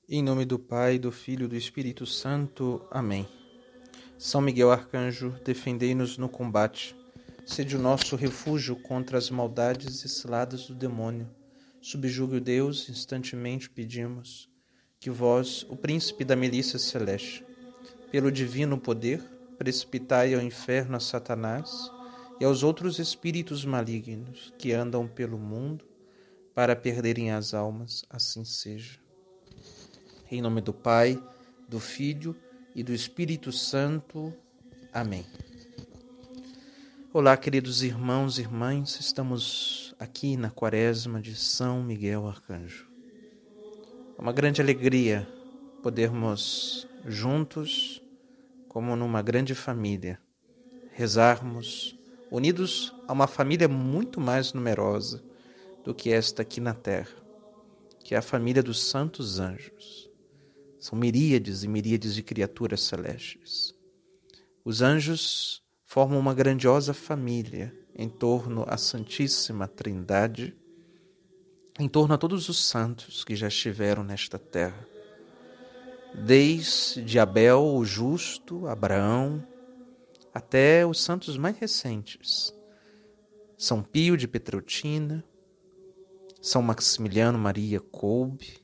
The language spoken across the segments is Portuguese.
Em nome do Pai, do Filho e do Espírito Santo. Amém. São Miguel Arcanjo, defendei-nos no combate. Sede o nosso refúgio contra as maldades e ciladas do demônio. Subjugue o Deus, instantemente pedimos, que vós, o príncipe da milícia celeste, pelo divino poder, precipitai ao inferno a Satanás e aos outros espíritos malignos que andam pelo mundo para perderem as almas, assim seja. Em nome do Pai, do Filho e do Espírito Santo. Amém. Olá, queridos irmãos e irmãs, estamos aqui na Quaresma de São Miguel Arcanjo. É uma grande alegria podermos juntos, como numa grande família, rezarmos, unidos a uma família muito mais numerosa do que esta aqui na Terra, que é a família dos santos anjos. São miríades e miríades de criaturas celestes. Os anjos formam uma grandiosa família em torno à Santíssima Trindade, em torno a todos os santos que já estiveram nesta terra. Desde Abel, o justo, Abraão, até os santos mais recentes. São Pio de Petreutina, São Maximiliano Maria Kolbe,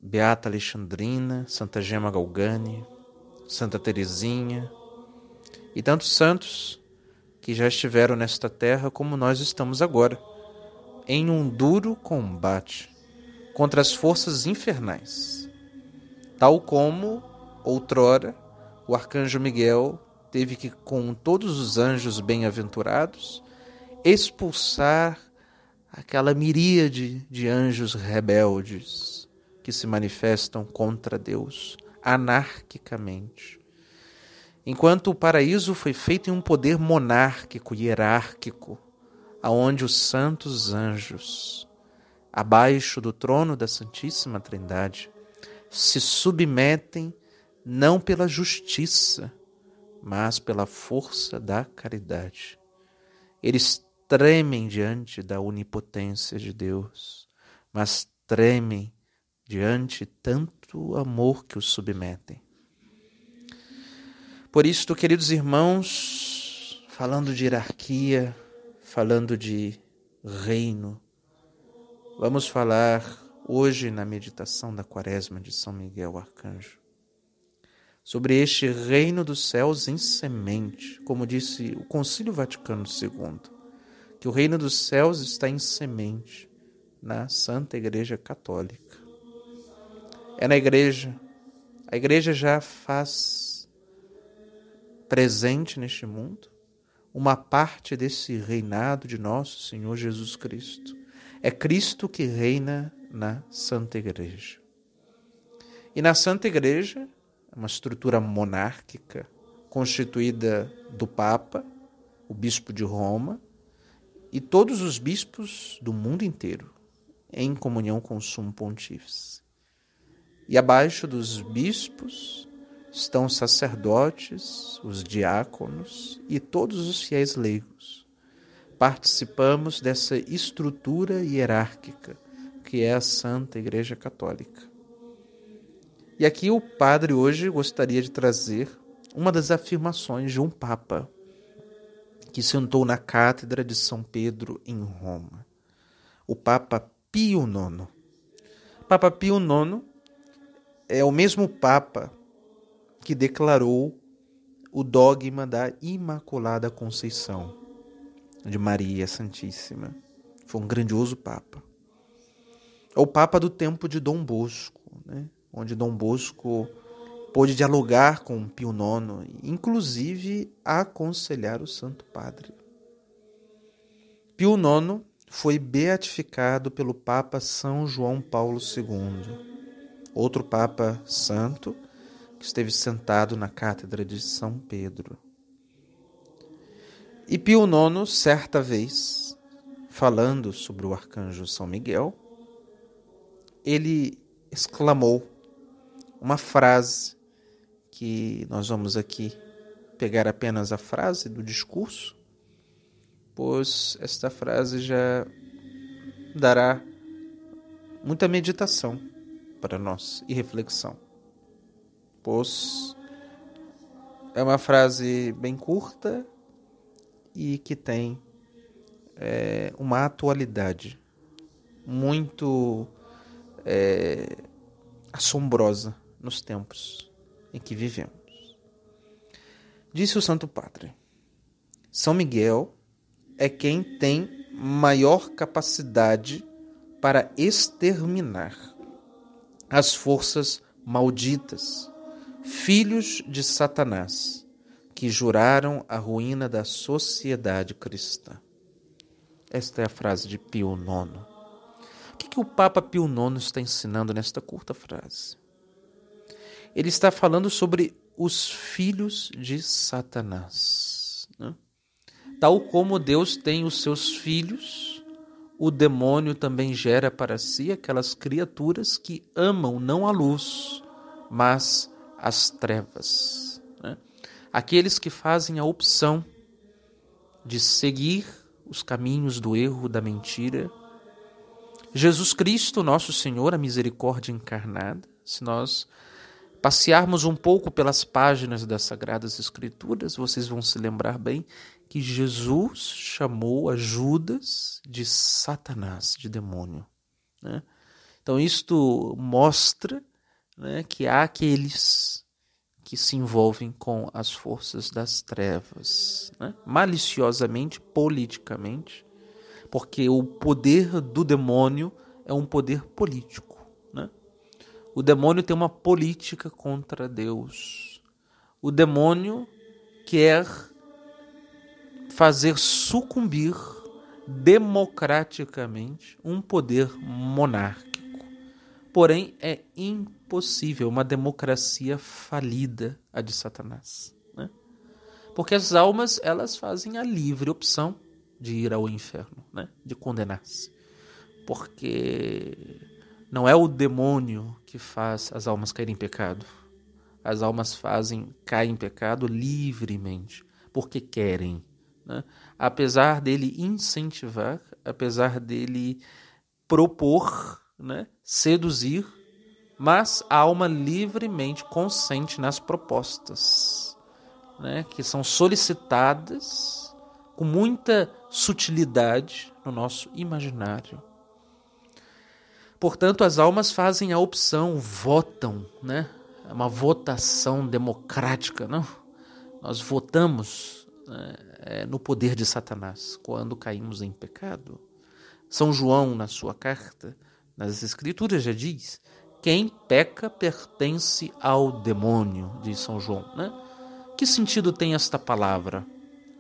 Beata Alexandrina, Santa Gema Galgani, Santa Teresinha e tantos santos que já estiveram nesta terra como nós estamos agora, em um duro combate contra as forças infernais, tal como, outrora, o arcanjo Miguel teve que, com todos os anjos bem-aventurados, expulsar aquela miríade de anjos rebeldes que se manifestam contra Deus, anarquicamente. Enquanto o paraíso foi feito em um poder monárquico e hierárquico, aonde os santos anjos, abaixo do trono da Santíssima Trindade, se submetem não pela justiça, mas pela força da caridade. Eles tremem diante da onipotência de Deus, mas tremem diante tanto amor que os submetem. Por isto, queridos irmãos, falando de hierarquia, falando de reino, vamos falar hoje na meditação da Quaresma de São Miguel Arcanjo sobre este reino dos céus em semente, como disse o Concílio Vaticano II, que o reino dos céus está em semente na Santa Igreja Católica. É na igreja, a igreja já faz presente neste mundo uma parte desse reinado de nosso Senhor Jesus Cristo. É Cristo que reina na Santa Igreja. E na Santa Igreja, uma estrutura monárquica constituída do Papa, o Bispo de Roma, e todos os bispos do mundo inteiro, em comunhão com o Sumo Pontífice. E abaixo dos bispos estão os sacerdotes, os diáconos e todos os fiéis leigos. Participamos dessa estrutura hierárquica que é a Santa Igreja Católica. E aqui o padre hoje gostaria de trazer uma das afirmações de um Papa que sentou na cátedra de São Pedro em Roma, o Papa Pio IX. Papa Pio IX é o mesmo Papa que declarou o dogma da Imaculada Conceição de Maria Santíssima. Foi um grandioso Papa. É o Papa do tempo de Dom Bosco, né? Onde Dom Bosco pôde dialogar com Pio IX, inclusive aconselhar o Santo Padre. Pio IX foi beatificado pelo Papa São João Paulo II, outro Papa santo que esteve sentado na cátedra de São Pedro. E Pio IX, certa vez, falando sobre o arcanjo São Miguel, ele exclamou uma frase que nós vamos aqui pegar apenas a frase do discurso, pois esta frase já dará muita meditação para nós e reflexão. Pois é uma frase bem curta e que tem uma atualidade muito assombrosa nos tempos em que vivemos. Disse o Santo Padre: São Miguel é quem tem maior capacidade para exterminar as forças malditas, filhos de Satanás, que juraram a ruína da sociedade cristã. Esta é a frase de Pio IX. O que o Papa Pio IX está ensinando nesta curta frase? Ele está falando sobre os filhos de Satanás, né? Tal como Deus tem os seus filhos, o demônio também gera para si aquelas criaturas que amam não a luz, mas as trevas, né? Aqueles que fazem a opção de seguir os caminhos do erro, da mentira. Jesus Cristo, nosso Senhor, a misericórdia encarnada, se nós passearmos um pouco pelas páginas das Sagradas Escrituras, vocês vão se lembrar bem que Jesus chamou a Judas de Satanás, de demônio, né? Então isto mostra, né, que há aqueles que se envolvem com as forças das trevas, né, maliciosamente, politicamente, porque o poder do demônio é um poder político, né? O demônio tem uma política contra Deus. O demônio quer fazer sucumbir democraticamente um poder monárquico. Porém, é impossível uma democracia falida, a de Satanás, né? Porque as almas, elas fazem a livre opção de ir ao inferno, né? De condenar-se. Porque não é o demônio que faz as almas caírem em pecado. As almas caem em pecado livremente, porque querem, né? Apesar dele incentivar, apesar dele propor, né, seduzir, mas a alma livremente consente nas propostas, né, que são solicitadas com muita sutilidade no nosso imaginário. Portanto, as almas fazem a opção, votam, né? É uma votação democrática, não? Nós votamos, né, no poder de Satanás quando caímos em pecado. São João, na sua carta, nas Escrituras, já diz: quem peca pertence ao demônio, diz São João, né? Que sentido tem esta palavra?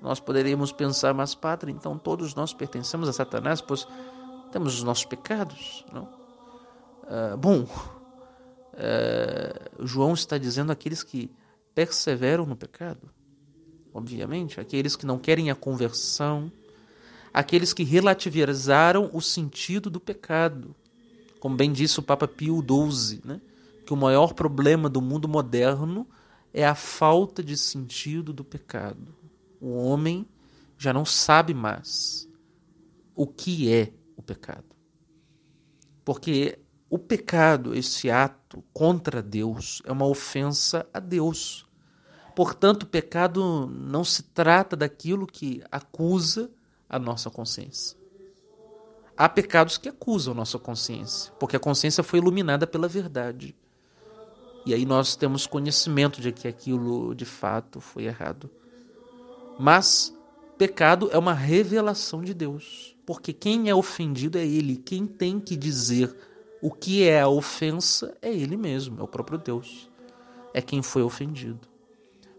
Nós poderíamos pensar, mas padre, então todos nós pertencemos a Satanás, pois temos os nossos pecados, não? João está dizendo aqueles que perseveram no pecado, obviamente, aqueles que não querem a conversão, aqueles que relativizaram o sentido do pecado. Como bem disse o Papa Pio XII, né? Que o maior problema do mundo moderno é a falta de sentido do pecado. O homem já não sabe mais o que é o pecado. Porque o pecado, esse ato contra Deus, é uma ofensa a Deus. Portanto, o pecado não se trata daquilo que acusa a nossa consciência. Há pecados que acusam a nossa consciência, porque a consciência foi iluminada pela verdade. E aí nós temos conhecimento de que aquilo de fato foi errado. Mas pecado é uma revelação de Deus, porque quem é ofendido é Ele. Quem tem que dizer o que é a ofensa é Ele mesmo, é o próprio Deus. É quem foi ofendido.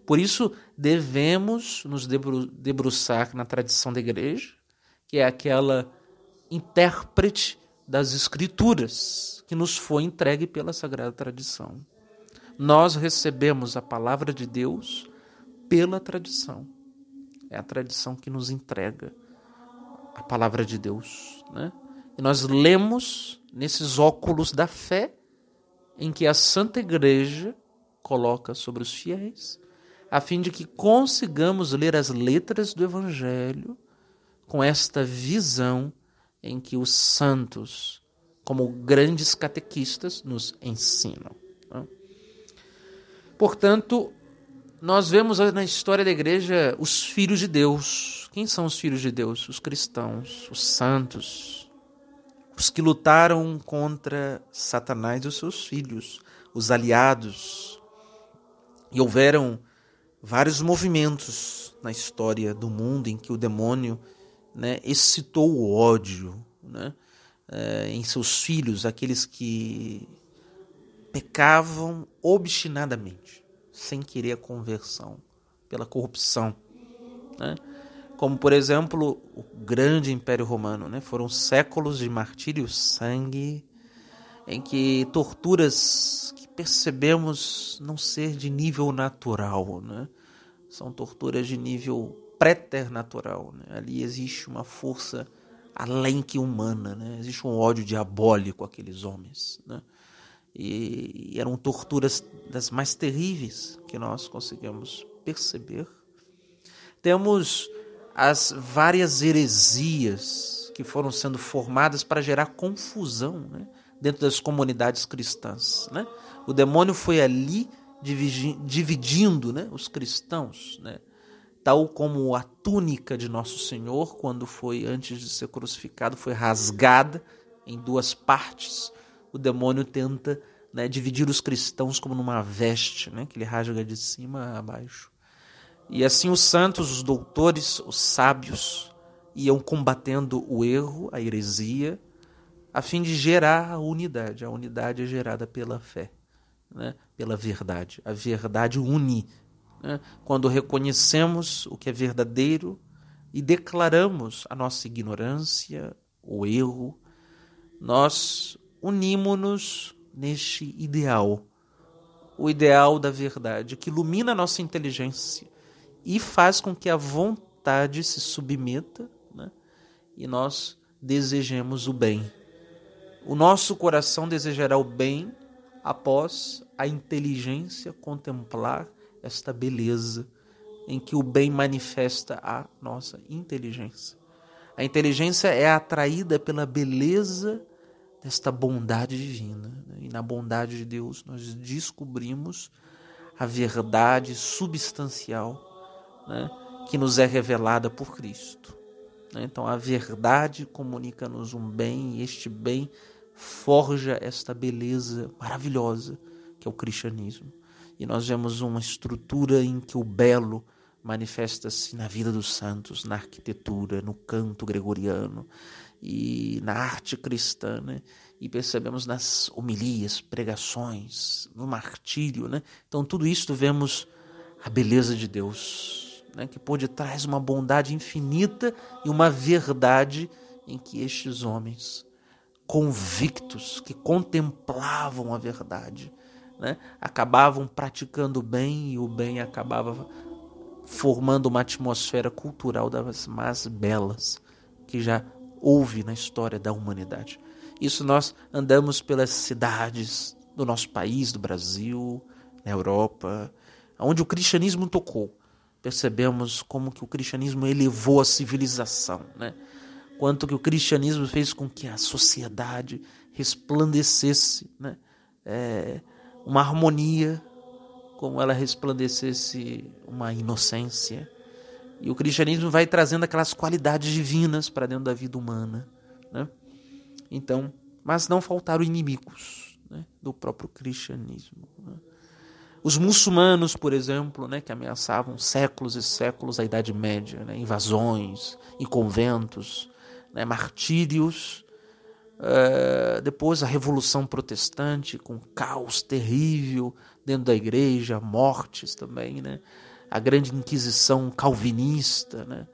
Por isso, devemos nos debruçar na tradição da igreja, que é aquela intérprete das Escrituras que nos foi entregue pela Sagrada Tradição. Nós recebemos a palavra de Deus pela tradição. É a tradição que nos entrega a palavra de Deus, né? E nós lemos nesses óculos da fé em que a Santa Igreja coloca sobre os fiéis, a fim de que consigamos ler as letras do Evangelho com esta visão em que os santos como grandes catequistas nos ensinam. Né? Portanto, nós vemos na história da igreja os filhos de Deus. Quem são os filhos de Deus? Os cristãos, os santos, os que lutaram contra Satanás e os seus filhos, os aliados. E houveram vários movimentos na história do mundo em que o demônio, né, excitou o ódio, né, em seus filhos, aqueles que pecavam obstinadamente, sem querer a conversão, pela corrupção. Né? Como, por exemplo, o grande Império Romano. Né? Foram séculos de martírio, sangue, em que torturas que percebemos não ser de nível natural, né? São torturas de nível preternatural. Né? Ali existe uma força além que humana, né? Existe um ódio diabólico àqueles homens. Né? E eram torturas das mais terríveis que nós conseguimos perceber. Temos as várias heresias que foram sendo formadas para gerar confusão, né, dentro das comunidades cristãs. Né? O demônio foi ali dividindo, né, os cristãos, né? Tal como a túnica de Nosso Senhor, quando foi, antes de ser crucificado, foi rasgada em duas partes. O demônio tenta, né, dividir os cristãos como numa veste, né, que ele rasga de cima a baixo. E assim os santos, os doutores, os sábios iam combatendo o erro, a heresia, a fim de gerar a unidade. A unidade é gerada pela fé, né, pela verdade. A verdade une. Né, quando reconhecemos o que é verdadeiro e declaramos a nossa ignorância, o erro, nós unimos-nos neste ideal, o ideal da verdade, que ilumina a nossa inteligência e faz com que a vontade se submeta, né, e nós desejemos o bem. O nosso coração desejará o bem após a inteligência contemplar esta beleza em que o bem manifesta a nossa inteligência. A inteligência é atraída pela beleza desta bondade divina. E na bondade de Deus nós descobrimos a verdade substancial, né, que nos é revelada por Cristo. Então a verdade comunica-nos um bem, e este bem forja esta beleza maravilhosa que é o cristianismo. E nós vemos uma estrutura em que o belo manifesta-se na vida dos santos, na arquitetura, no canto gregoriano e na arte cristã, né? E percebemos nas homilias, pregações, no martírio, né? Então tudo isso vemos a beleza de Deus, né? Que por detrás uma bondade infinita e uma verdade em que estes homens convictos, que contemplavam a verdade, né, acabavam praticando o bem, e o bem acabava formando uma atmosfera cultural das mais belas que já houve na história da humanidade. Isso nós andamos pelas cidades do nosso país, do Brasil, na Europa, onde o cristianismo tocou. Percebemos como que o cristianismo elevou a civilização, né? Quanto que o cristianismo fez com que a sociedade resplandecesse, né? Uma harmonia, como ela resplandecesse uma inocência. E o cristianismo vai trazendo aquelas qualidades divinas para dentro da vida humana, né? Então, mas não faltaram inimigos, né, do próprio cristianismo, né? Os muçulmanos, por exemplo, né, que ameaçavam séculos e séculos a Idade Média, né, invasões em conventos, né, martírios. Depois a Revolução Protestante, com caos terrível dentro da igreja, mortes também, né? A Grande Inquisição Calvinista, né?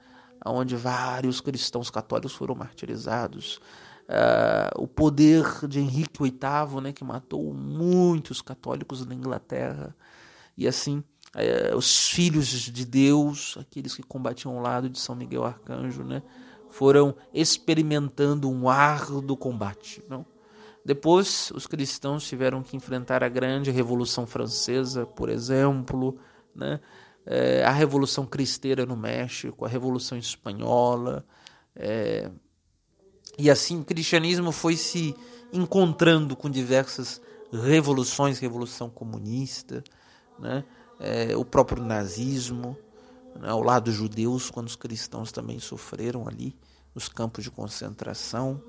Onde vários cristãos católicos foram martirizados. O poder de Henrique VIII, né? Que matou muitos católicos na Inglaterra. E assim, os filhos de Deus, aqueles que combatiam ao lado de São Miguel Arcanjo, né, foram experimentando um árduo combate, não? Depois, os cristãos tiveram que enfrentar a grande Revolução Francesa, por exemplo, né? A Revolução Cristeira no México, a Revolução Espanhola. E assim o cristianismo foi se encontrando com diversas revoluções, revolução comunista, né? O próprio nazismo, né? Ao lado dos judeus, quando os cristãos também sofreram ali nos campos de concentração.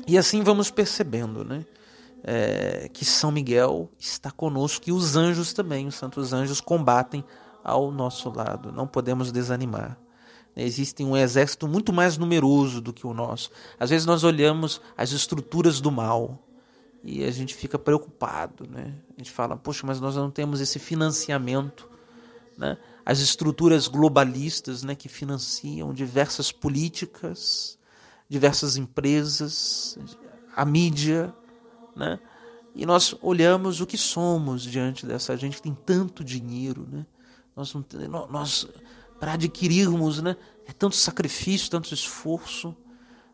E assim vamos percebendo, né? Que São Miguel está conosco e os anjos também, os santos anjos combatem ao nosso lado. Não podemos desanimar. Existe um exército muito mais numeroso do que o nosso. Às vezes nós olhamos as estruturas do mal e a gente fica preocupado, né? A gente fala, poxa, mas nós não temos esse financiamento, né? As estruturas globalistas, né, que financiam diversas políticas, diversas empresas, a mídia, né? E nós olhamos o que somos diante dessa gente que tem tanto dinheiro, né? Nós para adquirirmos, né, é tanto sacrifício, tanto esforço,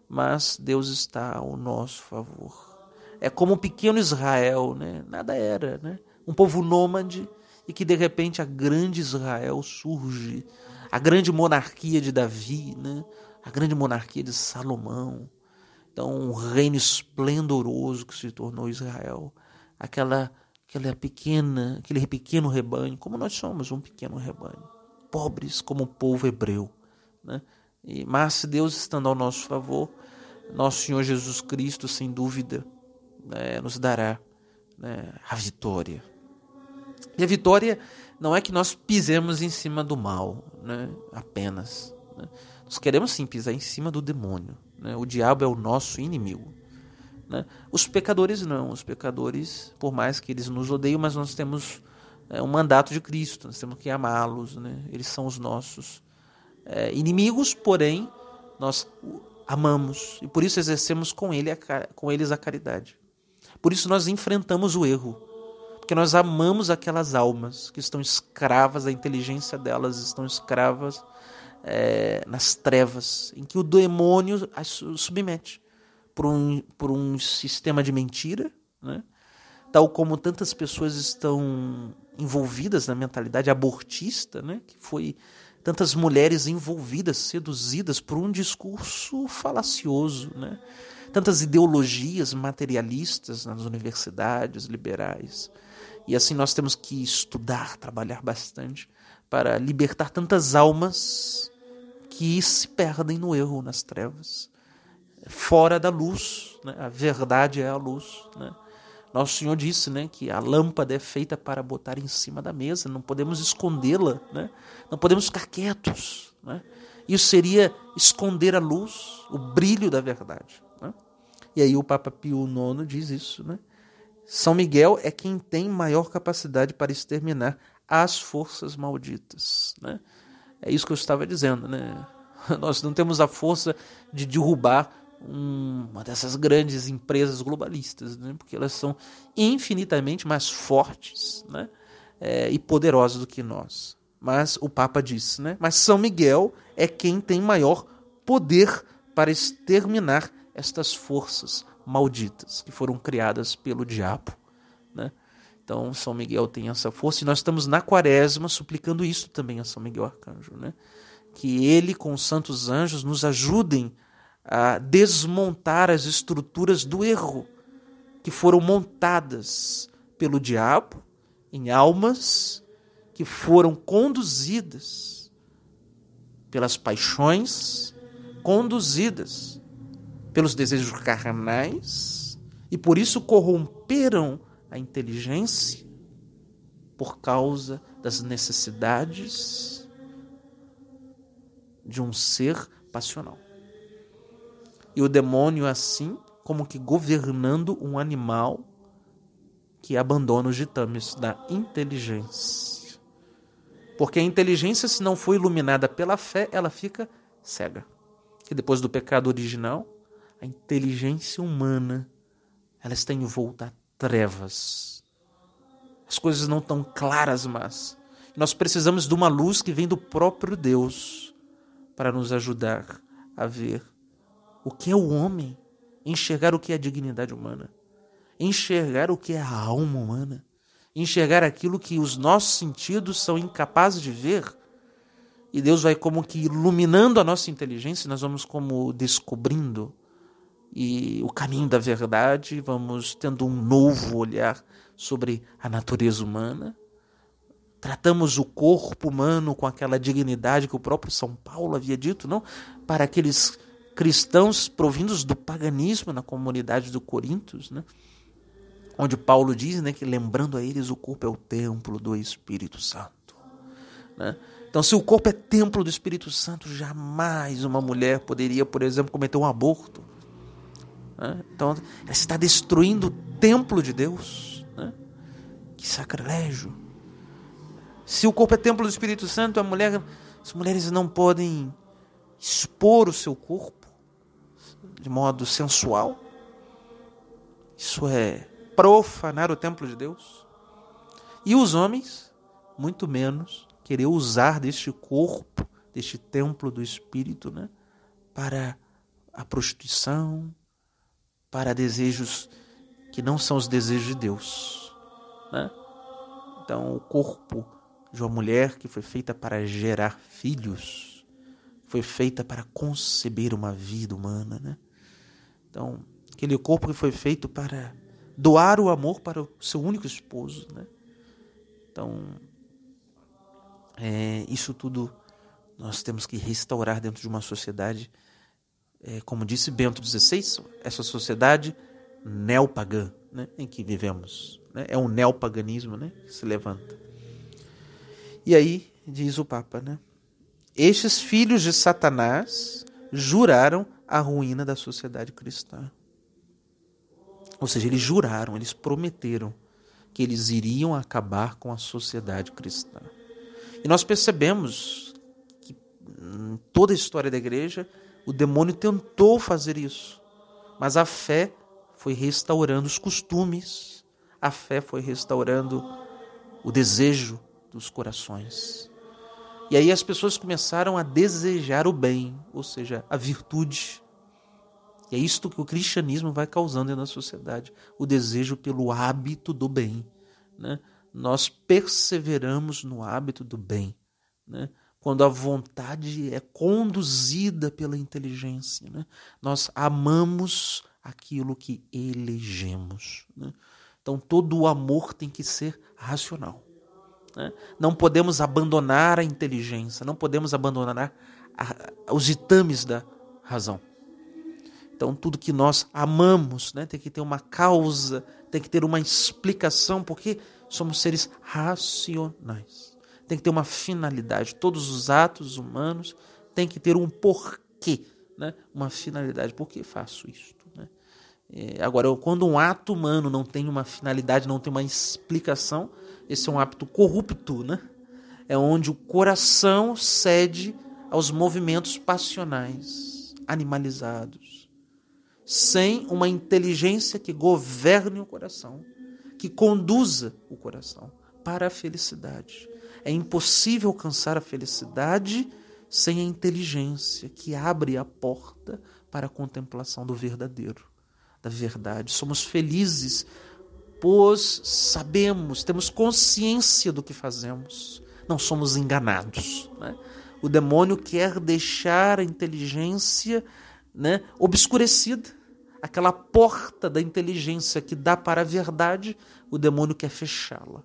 mas Deus está ao nosso favor. É como o pequeno Israel, né? Nada era, né? Um povo nômade, e que de repente a grande Israel surge, a grande monarquia de Davi, né? A grande monarquia de Salomão. Então, um reino esplendoroso que se tornou Israel. Aquele pequeno rebanho, como nós somos, um pequeno rebanho. Pobres como o povo hebreu, né? Mas Deus estando ao nosso favor, nosso Senhor Jesus Cristo, sem dúvida, né, nos dará, né, a vitória. E a vitória não é que nós pisemos em cima do mal, né, apenas. Né? Nós queremos sim pisar em cima do demônio. Né? O diabo é o nosso inimigo. Né? Os pecadores não. Os pecadores, por mais que eles nos odeiam, mas nós temos um mandato de Cristo. Nós temos que amá-los. Né? Eles são os nossos inimigos, porém nós amamos. E por isso exercemos com eles a caridade. Por isso nós enfrentamos o erro. Porque nós amamos aquelas almas que estão escravas da inteligência delas, estão escravas nas trevas, em que o demônio as submete por um sistema de mentira, né? Tal como tantas pessoas estão envolvidas na mentalidade abortista, né? Que foi tantas mulheres envolvidas, seduzidas por um discurso falacioso, né? Tantas ideologias materialistas nas universidades liberais. E assim nós temos que estudar, trabalhar bastante para libertar tantas almas que se perdem no erro, nas trevas, fora da luz, né? A verdade é a luz, né? Nosso Senhor disse, né, que a lâmpada é feita para botar em cima da mesa, não podemos escondê-la, né? Não podemos ficar quietos, né? Isso seria esconder a luz, o brilho da verdade, né? E aí o Papa Pio IX diz isso, né? São Miguel é quem tem maior capacidade para exterminar as forças malditas, né? É isso que eu estava dizendo, né? Nós não temos a força de derrubar uma dessas grandes empresas globalistas, né? Porque elas são infinitamente mais fortes, né? E poderosas do que nós. Mas o Papa disse, né? Mas São Miguel é quem tem maior poder para exterminar estas forças malditas que foram criadas pelo diabo, né? Então São Miguel tem essa força e nós estamos na Quaresma suplicando isso também a São Miguel Arcanjo, né? Que ele com os santos anjos nos ajudem a desmontar as estruturas do erro que foram montadas pelo diabo em almas que foram conduzidas pelas paixões, conduzidas pelos desejos carnais e por isso corromperam a inteligência por causa das necessidades de um ser passional. E o demônio assim como que governando um animal que abandona os ditames da inteligência. Porque a inteligência, se não for iluminada pela fé, ela fica cega. E depois do pecado original, a inteligência humana ela está envolta a trevas. As coisas não estão claras, mas nós precisamos de uma luz que vem do próprio Deus para nos ajudar a ver o que é o homem, enxergar o que é a dignidade humana, enxergar o que é a alma humana, enxergar aquilo que os nossos sentidos são incapazes de ver. E Deus vai como que iluminando a nossa inteligência, nós vamos como descobrindo e o caminho da verdade, vamos tendo um novo olhar sobre a natureza humana. Tratamos o corpo humano com aquela dignidade que o próprio São Paulo havia dito, não? Para aqueles cristãos provindos do paganismo na comunidade do Coríntios, né? Onde Paulo diz, né, que lembrando a eles o corpo é o templo do Espírito Santo, né? Então, se o corpo é templo do Espírito Santo, jamais uma mulher poderia, por exemplo, cometer um aborto, né? Então, ela está destruindo o templo de Deus, né? Que sacrilégio! Se o corpo é templo do Espírito Santo, as mulheres não podem expor o seu corpo de modo sensual. Isso é profanar o templo de Deus. E os homens, muito menos, querer usar deste corpo, deste templo do Espírito, né, para a prostituição, para desejos que não são os desejos de Deus, né? Então, o corpo de uma mulher que foi feita para gerar filhos, foi feita para conceber uma vida humana, né? Então, aquele corpo que foi feito para doar o amor para o seu único esposo, né? Então, isso tudo nós temos que restaurar dentro de uma sociedade, como disse Bento XVI, essa sociedade neopagã, né, em que vivemos, né? É um neopaganismo, né, que se levanta. E aí, diz o Papa, né, estes filhos de Satanás juraram a ruína da sociedade cristã. Ou seja, eles juraram, eles prometeram que eles iriam acabar com a sociedade cristã. E nós percebemos que em toda a história da igreja, o demônio tentou fazer isso, mas a fé foi restaurando os costumes, a fé foi restaurando o desejo dos corações. E aí as pessoas começaram a desejar o bem, ou seja, a virtude. E é isto que o cristianismo vai causando na sociedade, o desejo pelo hábito do bem, né? Nós perseveramos no hábito do bem, né? Quando a vontade é conduzida pela inteligência, né? Nós amamos aquilo que elegemos, né? Então todo o amor tem que ser racional, né? Não podemos abandonar a inteligência, não podemos abandonar os ditames da razão. Então tudo que nós amamos, né, tem que ter uma causa, tem que ter uma explicação, porque somos seres racionais. Tem que ter uma finalidade. Todos os atos humanos têm que ter um porquê, né? Uma finalidade. Por que faço isto, né? Agora, quando um ato humano não tem uma finalidade, não tem uma explicação, esse é um ato corrupto, né? É onde o coração cede aos movimentos passionais, animalizados, sem uma inteligência que governe o coração, que conduza o coração para a felicidade. É impossível alcançar a felicidade sem a inteligência que abre a porta para a contemplação do verdadeiro, da verdade. Somos felizes, pois sabemos, temos consciência do que fazemos. Não somos enganados, né? O demônio quer deixar a inteligência, né, obscurecida. Aquela porta da inteligência que dá para a verdade, o demônio quer fechá-la,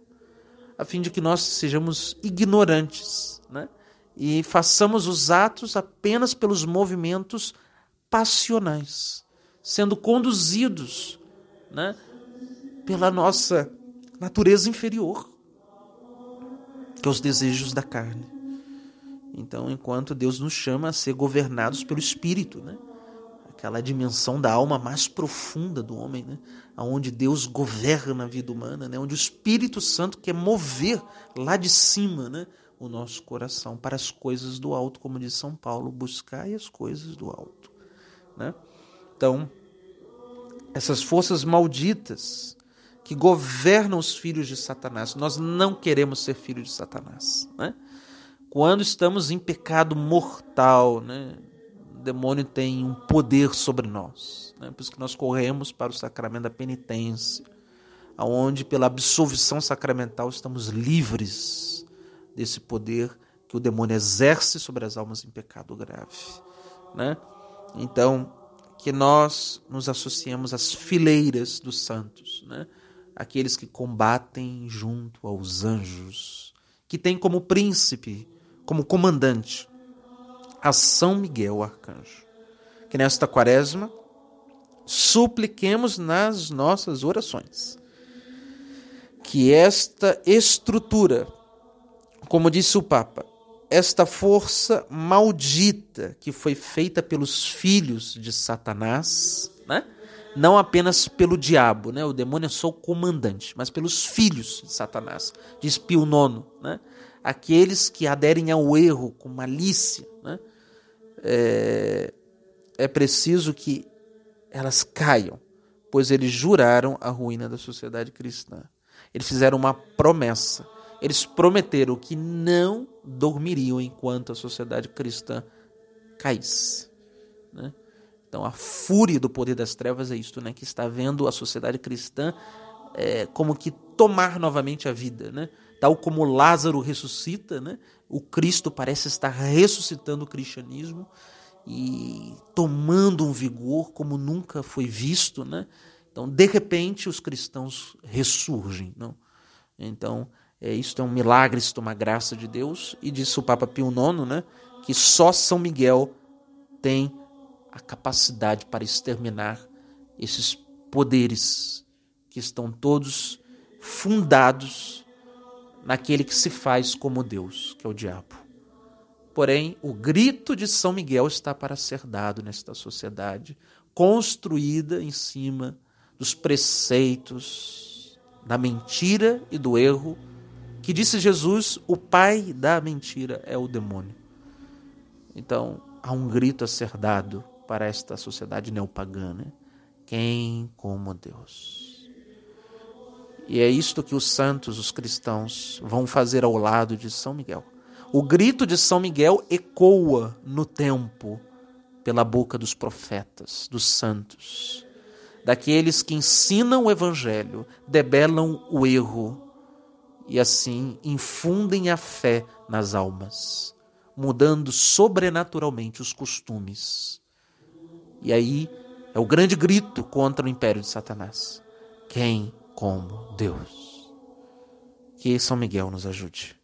a fim de que nós sejamos ignorantes, né? E façamos os atos apenas pelos movimentos passionais, sendo conduzidos, né, pela nossa natureza inferior, que é os desejos da carne. Então, enquanto Deus nos chama a ser governados pelo Espírito, né? Aquela dimensão da alma mais profunda do homem, né? Onde Deus governa a vida humana, né? Onde o Espírito Santo quer mover lá de cima, né, o nosso coração para as coisas do alto, como diz São Paulo, buscai as coisas do alto, né? Então, essas forças malditas que governam os filhos de Satanás, nós não queremos ser filhos de Satanás, né? Quando estamos em pecado mortal, né, o demônio tem um poder sobre nós, né? Por isso que nós corremos para o sacramento da penitência, onde pela absolvição sacramental estamos livres desse poder que o demônio exerce sobre as almas em pecado grave, né? Então, que nós nos associemos às fileiras dos santos, né? Aqueles que combatem junto aos anjos, que tem como príncipe, como comandante, a São Miguel Arcanjo. Que nesta quaresma supliquemos nas nossas orações que esta estrutura, como disse o Papa, esta força maldita que foi feita pelos filhos de Satanás, né? Não apenas pelo diabo, né? O demônio é só o comandante, mas pelos filhos de Satanás, diz Pio IX, né? Aqueles que aderem ao erro com malícia, né? É preciso que elas caiam, pois eles juraram a ruína da sociedade cristã. Eles fizeram uma promessa. Eles prometeram que não dormiriam enquanto a sociedade cristã caísse, né? Então a fúria do poder das trevas é isto, né? Que está vendo a sociedade cristã como que tomar novamente a vida, né? Tal como Lázaro ressuscita, né? O Cristo parece estar ressuscitando o cristianismo e tomando um vigor como nunca foi visto, né? Então, de repente, os cristãos ressurgem, não? Então, isto é um milagre, isto é uma graça de Deus. E disse o Papa Pio IX, né, que só São Miguel tem a capacidade para exterminar esses poderes que estão todos fundados naquele que se faz como Deus, que é o diabo. Porém, o grito de São Miguel está para ser dado nesta sociedade, construída em cima dos preceitos da mentira e do erro, que disse Jesus, o pai da mentira é o demônio. Então, há um grito a ser dado para esta sociedade neopagã, né? Quem como Deus? E é isto que os santos, os cristãos, vão fazer ao lado de São Miguel. O grito de São Miguel ecoa no tempo pela boca dos profetas, dos santos, daqueles que ensinam o evangelho, debelam o erro e assim infundem a fé nas almas, mudando sobrenaturalmente os costumes. E aí é o grande grito contra o império de Satanás. Quem como Deus? Que São Miguel nos ajude.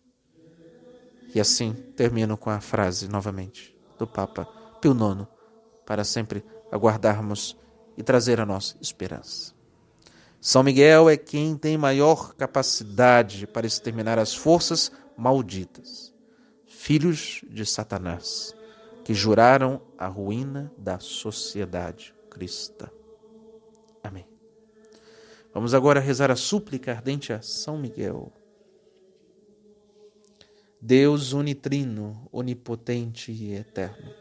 E assim termino com a frase novamente do Papa Pio IX, para sempre aguardarmos e trazer a nossa esperança. São Miguel é quem tem maior capacidade para exterminar as forças malditas, filhos de Satanás, que juraram a ruína da sociedade cristã. Amém. Vamos agora rezar a súplica ardente a São Miguel. Deus unitrino, onipotente e eterno,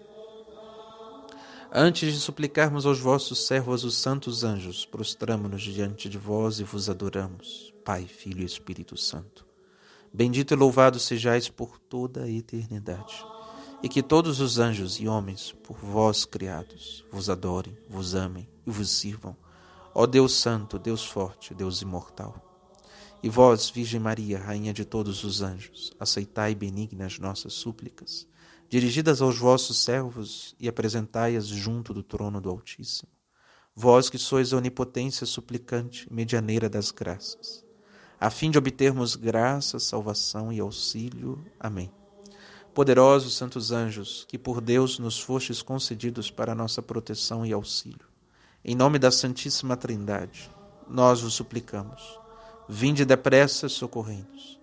antes de suplicarmos aos vossos servos os santos anjos, prostramo-nos diante de vós e vos adoramos, Pai, Filho e Espírito Santo. Bendito e louvado sejais por toda a eternidade, e que todos os anjos e homens, por vós criados, vos adorem, vos amem e vos sirvam, ó Deus Santo, Deus Forte, Deus Imortal. E vós, Virgem Maria, Rainha de todos os anjos, aceitai benigna as nossas súplicas, dirigidas aos vossos servos, e apresentai-as junto do trono do Altíssimo. Vós que sois a onipotência suplicante, medianeira das graças, a fim de obtermos graça, salvação e auxílio. Amém. Poderosos santos anjos, que por Deus nos fostes concedidos para a nossa proteção e auxílio, em nome da Santíssima Trindade, nós vos suplicamos, vinde depressa, socorrei-nos.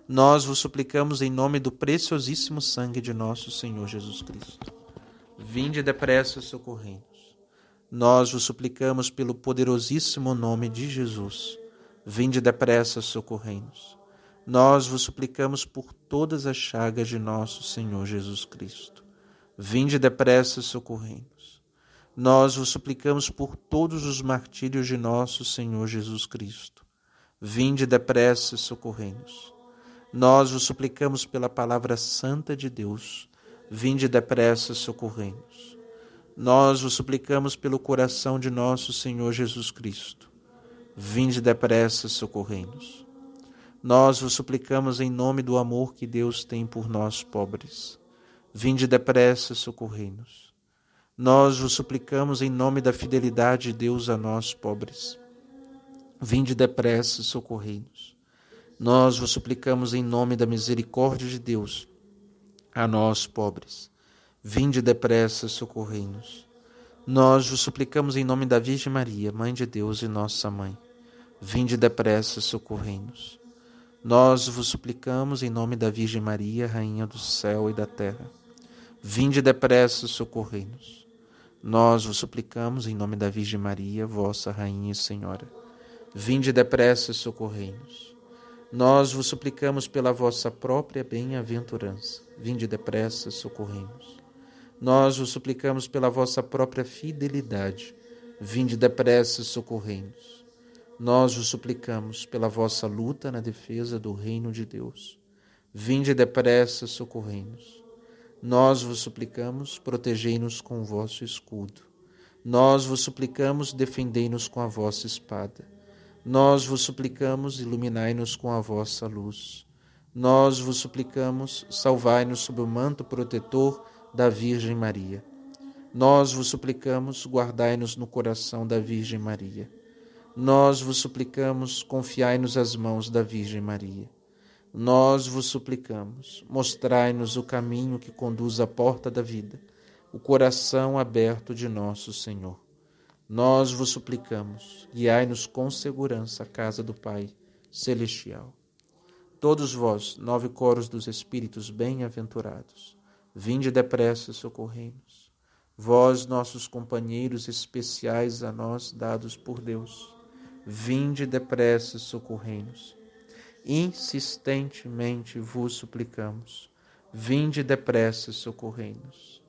Nós vos suplicamos em nome do preciosíssimo sangue de nosso Senhor Jesus Cristo. Vinde depressa, socorrei-nos. Nós vos suplicamos pelo poderosíssimo nome de Jesus. Vinde depressa, socorrei-nos. Nós vos suplicamos por todas as chagas de nosso Senhor Jesus Cristo. Vinde depressa, socorrei-nos. Nós vos suplicamos por todos os martírios de nosso Senhor Jesus Cristo. Vinde depressa, socorrei-nos. Nós vos suplicamos pela palavra santa de Deus. Vinde depressa, socorrei-nos. Nós vos suplicamos pelo coração de nosso Senhor Jesus Cristo. Vinde depressa, socorrei-nos. Nós vos suplicamos em nome do amor que Deus tem por nós pobres. Vinde depressa, socorrei-nos. Nós vos suplicamos em nome da fidelidade de Deus a nós, pobres. Vinde depressa, socorrei-nos. Nós vos suplicamos em nome da misericórdia de Deus a nós, pobres. Vinde depressa, socorrei-nos. Nós vos suplicamos em nome da Virgem Maria, Mãe de Deus e nossa Mãe. Vinde depressa, socorrei-nos. Nós vos suplicamos em nome da Virgem Maria, Rainha do céu e da terra. Vinde depressa, socorrei-nos. Nós vos suplicamos em nome da Virgem Maria, vossa Rainha e Senhora. Vinde depressa, socorrei-nos. Nós vos suplicamos pela vossa própria bem-aventurança. Vinde depressa, socorrei-nos. Nós vos suplicamos pela vossa própria fidelidade. Vinde depressa, socorrei-nos. Nós vos suplicamos pela vossa luta na defesa do reino de Deus. Vinde depressa, socorrei-nos. Nós vos suplicamos, protegei-nos com o vosso escudo. Nós vos suplicamos, defendei-nos com a vossa espada. Nós vos suplicamos, iluminai-nos com a vossa luz. Nós vos suplicamos, salvai-nos sob o manto protetor da Virgem Maria. Nós vos suplicamos, guardai-nos no coração da Virgem Maria. Nós vos suplicamos, confiai-nos às mãos da Virgem Maria. Nós vos suplicamos, mostrai-nos o caminho que conduz à porta da vida, o coração aberto de nosso Senhor. Nós vos suplicamos, guiai-nos com segurança à casa do Pai Celestial. Todos vós, 9 coros dos Espíritos bem-aventurados, vinde depressa socorrei-nos. Vós, nossos companheiros especiais a nós dados por Deus, vinde depressa socorrei-nos. Insistentemente vos suplicamos, vinde depressa socorrei-nos.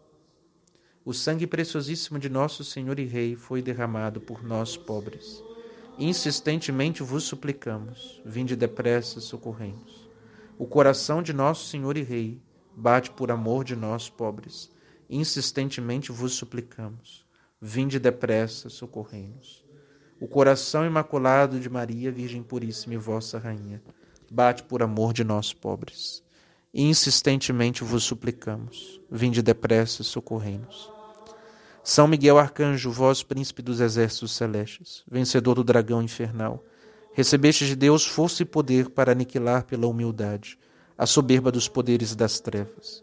O sangue preciosíssimo de nosso Senhor e Rei foi derramado por nós pobres. Insistentemente vos suplicamos, vinde depressa socorrei-nos. O coração de nosso Senhor e Rei bate por amor de nós pobres. Insistentemente vos suplicamos, vinde depressa socorrei-nos. O coração imaculado de Maria, Virgem Puríssima e vossa Rainha, bate por amor de nós pobres. Insistentemente vos suplicamos, vinde depressa socorrei-nos. São Miguel Arcanjo, vós, príncipe dos exércitos celestes, vencedor do dragão infernal, recebeste de Deus força e poder para aniquilar pela humildade a soberba dos poderes das trevas.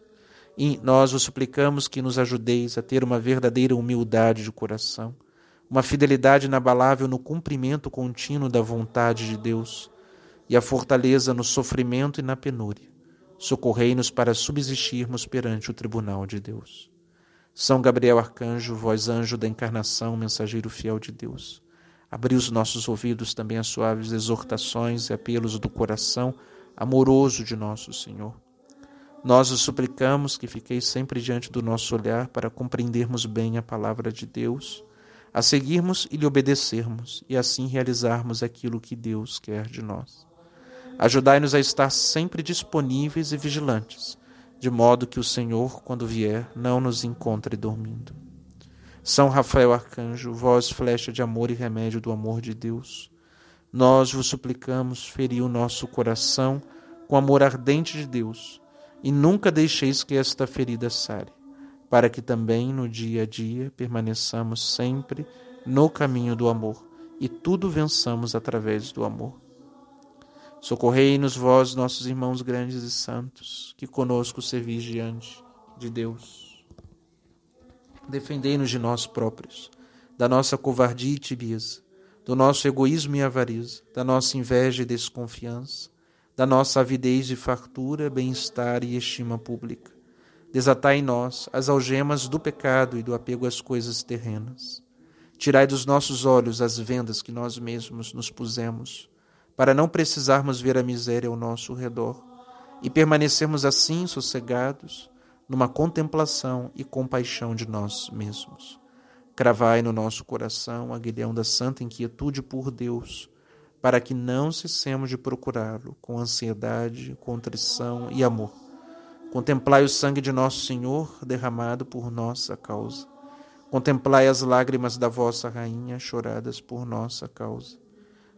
E nós vos suplicamos que nos ajudeis a ter uma verdadeira humildade de coração, uma fidelidade inabalável no cumprimento contínuo da vontade de Deus e a fortaleza no sofrimento e na penúria. Socorrei-nos para subsistirmos perante o tribunal de Deus. São Gabriel Arcanjo, vós anjo da encarnação, mensageiro fiel de Deus, abri os nossos ouvidos também às suaves exortações e apelos do coração amoroso de nosso Senhor. Nós os suplicamos que fiqueis sempre diante do nosso olhar para compreendermos bem a palavra de Deus, a seguirmos e lhe obedecermos e assim realizarmos aquilo que Deus quer de nós. Ajudai-nos a estar sempre disponíveis e vigilantes, de modo que o Senhor, quando vier, não nos encontre dormindo. São Rafael Arcanjo, vós, flecha de amor e remédio do amor de Deus, nós vos suplicamos, feri o nosso coração com amor ardente de Deus, e nunca deixeis que esta ferida sare, para que também no dia a dia permaneçamos sempre no caminho do amor e tudo vençamos através do amor. Socorrei-nos vós, nossos irmãos grandes e santos, que conosco servis diante de Deus. Defendei-nos de nós próprios, da nossa covardia e tibieza, do nosso egoísmo e avareza, da nossa inveja e desconfiança, da nossa avidez e fartura, bem-estar e estima pública. Desatai em nós as algemas do pecado e do apego às coisas terrenas. Tirai dos nossos olhos as vendas que nós mesmos nos pusemos, para não precisarmos ver a miséria ao nosso redor e permanecermos assim sossegados numa contemplação e compaixão de nós mesmos. Cravai no nosso coração o aguilhão da santa inquietude por Deus, para que não cessemos de procurá-lo com ansiedade, contrição e amor. Contemplai o sangue de nosso Senhor derramado por nossa causa. Contemplai as lágrimas da vossa Rainha choradas por nossa causa.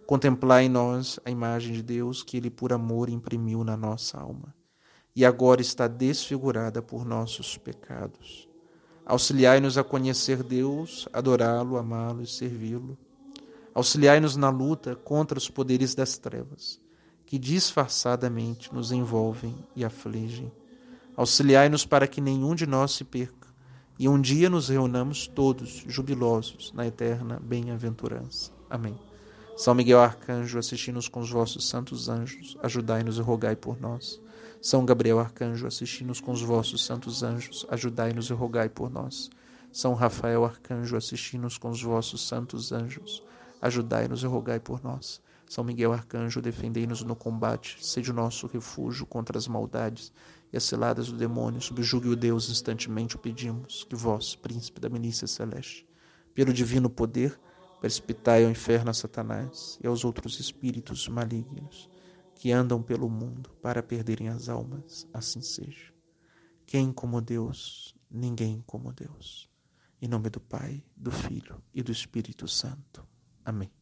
Contemplai em nós a imagem de Deus que Ele por amor imprimiu na nossa alma e agora está desfigurada por nossos pecados. Auxiliai-nos a conhecer Deus, adorá-lo, amá-lo e servi-lo. Auxiliai-nos na luta contra os poderes das trevas, que disfarçadamente nos envolvem e afligem. Auxiliai-nos para que nenhum de nós se perca, e um dia nos reunamos todos jubilosos na eterna bem-aventurança. Amém. São Miguel Arcanjo, assisti-nos com os vossos santos anjos, ajudai-nos e rogai por nós. São Gabriel Arcanjo, assisti-nos com os vossos santos anjos, ajudai-nos e rogai por nós. São Rafael Arcanjo, assisti-nos com os vossos santos anjos, ajudai-nos e rogai por nós. São Miguel Arcanjo, defendei-nos no combate, sede o nosso refúgio contra as maldades e as ciladas do demônio. Subjugue o Deus, instantemente o pedimos, que vós, príncipe da milícia celeste, pelo divino poder, precipitai ao inferno a Satanás e aos outros espíritos malignos que andam pelo mundo para perderem as almas, assim seja. Quem como Deus? Ninguém como Deus. Em nome do Pai, do Filho e do Espírito Santo. Amém.